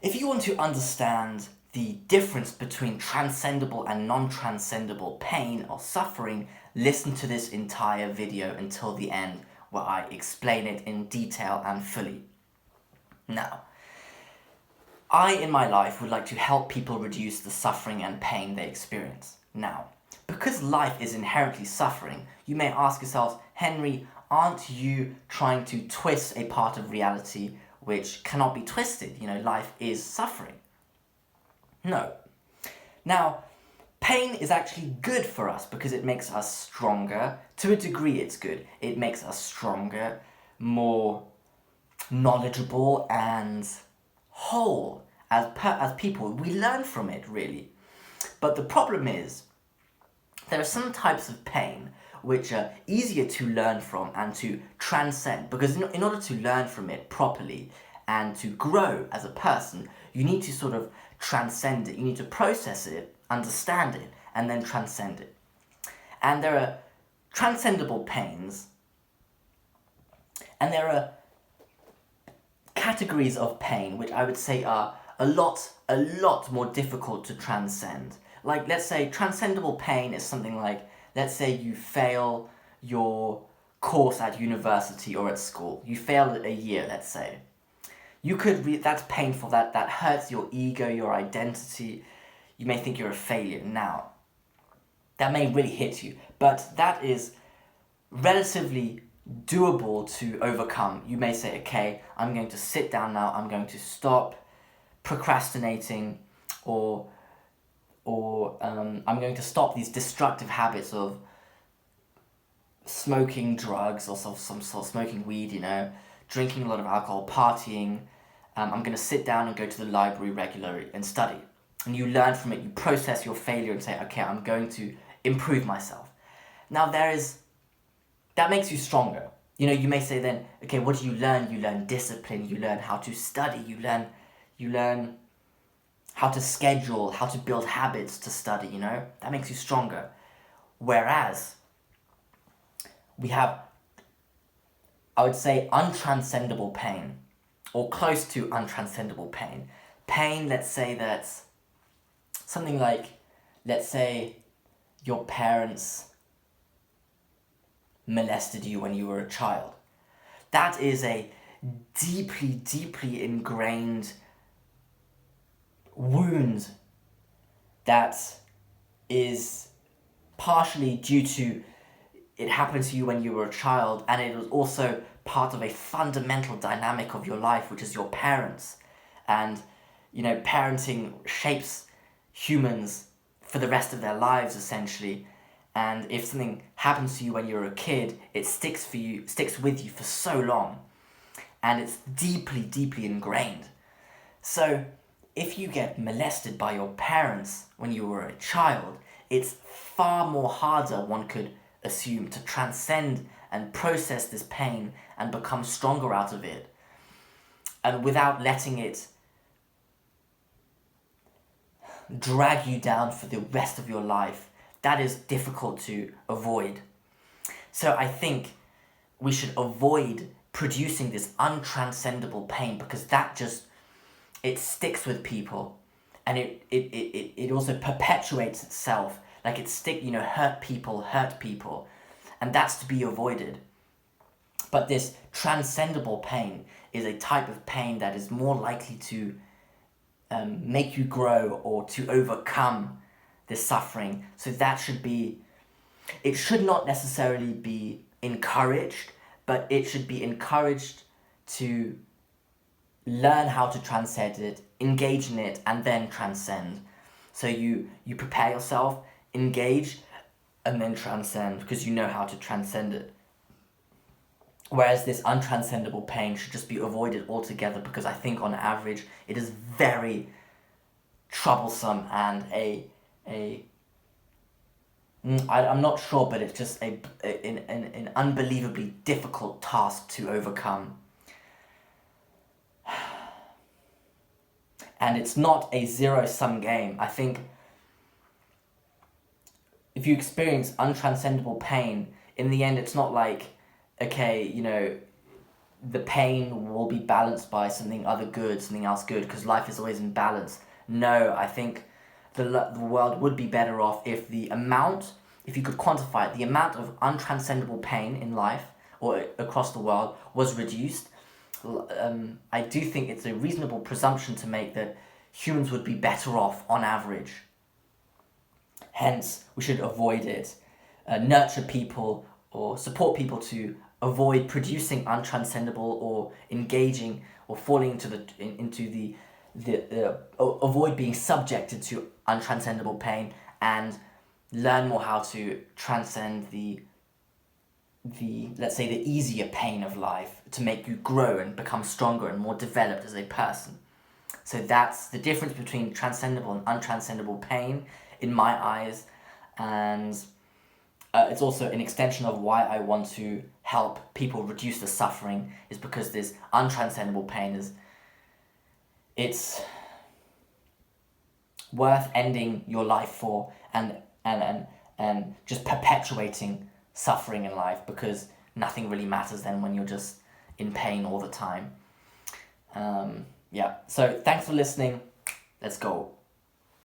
If you want to understand the difference between transcendable and non-transcendable pain or suffering, listen to this entire video until the end where I explain it in detail and fully. Now, I in my life would like to help people reduce the suffering and pain they experience. Now, because life is inherently suffering, you may ask yourselves, Henry, aren't you trying to twist a part of reality which cannot be twisted? Life is suffering. No. Now, pain is actually good for us because it makes us stronger. To a degree, it's good. It makes us stronger, more knowledgeable, and whole as people. We learn from it, really. But the problem is, there are some types of pain which are easier to learn from and to transcend, because in order to learn from it properly and to grow as a person, you need to sort of transcend it. You need to process it, understand it, and then transcend it. And there are transcendable pains, and there are categories of pain which I would say are a lot more difficult to transcend. Like, let's say transcendable pain is something like, let's say you fail your course at university or at school. You failed a year, let's say. That's painful, that hurts your ego, your identity. You may think you're a failure. Now, that may really hit you, but that is relatively doable to overcome. You may say, okay, I'm going to sit down now, I'm going to stop procrastinating, or I'm going to stop these destructive habits of smoking drugs or some sort of smoking weed, drinking a lot of alcohol, partying. I'm going to sit down and go to the library regularly and study. And you learn from it, you process your failure and say, okay, I'm going to improve myself. Now that makes you stronger. You may say then, okay, what do you learn? You learn discipline, you learn how to study, you learn how to schedule, how to build habits to study, That makes you stronger. Whereas we have, I would say, untranscendable pain, or close to untranscendable pain. Pain, let's say that's something like, let's say your parents molested you when you were a child. That is a deeply ingrained wound that is partially due to it happened to you when you were a child, and it was also part of a fundamental dynamic of your life, which is your parents. And parenting shapes humans for the rest of their lives, essentially. And if something happens to you when you're a kid, it sticks with you for so long, and it's deeply ingrained. So if you get molested by your parents when you were a child, it's far more harder, one could assume, to transcend and process this pain and become stronger out of it, and without letting it drag you down for the rest of your life. That is difficult to avoid. So I think we should avoid producing this untranscendable pain, because it sticks with people, and it also perpetuates itself. Like hurt people, and that's to be avoided. But this transcendable pain is a type of pain that is more likely to make you grow or to overcome this suffering. So it should not necessarily be encouraged, but it should be encouraged to learn how to transcend it, engage in it, and then transcend. So you prepare yourself, engage, and then transcend, because you know how to transcend it. Whereas this untranscendable pain should just be avoided altogether, because I think on average it is very troublesome and I'm not sure, but it's just an unbelievably difficult task to overcome. And it's not a zero-sum game. I think if you experience untranscendable pain, in the end it's not like, okay, the pain will be balanced by something else good, because life is always in balance. No, I think the world would be better off if if you could quantify it, the amount of untranscendable pain in life or across the world was reduced. I do think it's a reasonable presumption to make that humans would be better off on average. Hence, we should avoid it, nurture people or support people to avoid producing untranscendable or engaging or falling into avoid being subjected to untranscendable pain, and learn more how to transcend the let's say the easier pain of life to make you grow and become stronger and more developed as a person. So that's the difference between transcendable and untranscendable pain in my eyes, and it's also an extension of why I want to help people reduce the suffering, is because this untranscendable pain it's worth ending your life for, and just perpetuating suffering in life, because nothing really matters then when you're just in pain all the time. Yeah, so thanks for listening. Let's go.